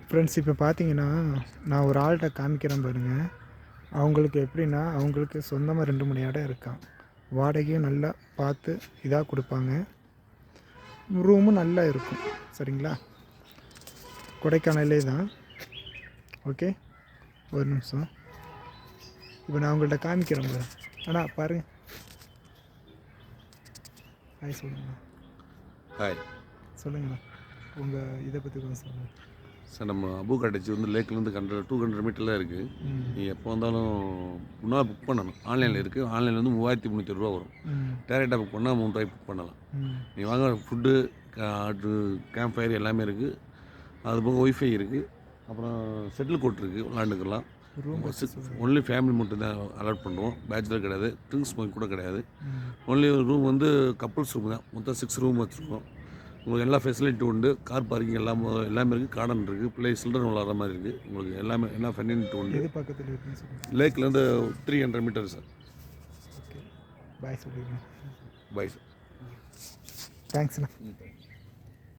Friends இப்போ பார்த்தீங்கன்னா நான் ஒரு ஆள்கிட்ட காமிக்கிறேன் பாருங்கள். அவங்களுக்கு எப்படின்னா அவங்களுக்கு சொந்தமாக 2-3 இடம் இருக்கான். வாடகையும் நல்லா பார்த்து இதாக கொடுப்பாங்க. ரூமும் நல்லா இருக்கும். சரிங்களா? கொடைக்கானலே தான். ஓகே, ஒரு நிமிஷம். இப்போ நான் உங்கள்கிட்ட காமிக்கிறேன் பாரு. அண்ணா பாருங்க. ஹாய் சொல்லுங்கண்ணா. ஹாய் சொல்லுங்கண்ணா, உங்கள் இதை பற்றி கொஞ்சம் சொல்லுங்கள். சார், நம்ம அபு காட்டேஜ் வந்து லேக்லேருந்து 200 மீட்டரில் இருக்குது. நீங்கள் எப்போ வந்தாலும் முன்னால் புக் பண்ணணும். ஆன்லைனில் இருக்குது. ஆன்லைனில் வந்து 3300 ரூபா வரும். டேரெக்டாக புக் பண்ணால் 3 ரூபாய்க்கு புக் பண்ணலாம். நீங்கள் வாங்க, ஃபுட்டு, கேம்ப் ஃபயர் எல்லாமே இருக்குது. அது போக ஒய்ஃபை இருக்குது. அப்புறம் செட்டில் கோட் இருக்குது, விளாண்டுக்கலாம். ஒன்லி ஃபேமிலி மட்டும் தான் அலாட் பண்ணுவோம். பேச்சுலர் கிடையாது, ட்ரிங்க்ஸ் ஸ்மோக் கூட கிடையாது. ஒன்லி ரூம் வந்து கப்புள்ஸ் ரூம் தான். மொத்தம் 6 ரூம் வச்சுருக்கோம். உங்களுக்கு எல்லா ஃபெசிலிட்டி உண்டு. கார் பார்க்கிங் எல்லாமே இருக்குது. கார்டன் இருக்குது. பிள்ளை சில்ட்ரன் விளாட்ற மாதிரி இருக்குது. உங்களுக்கு எல்லாமே எல்லா ஃபெசிலிட்டி உண்டு. பக்கத்தில் இருக்குன்னு லேக்லேருந்து 300 மீட்டர் சார். ஓகே, பாய் சொல்லிடுங்க. Bye sir. தேங்க்ஸ்ண்ணா.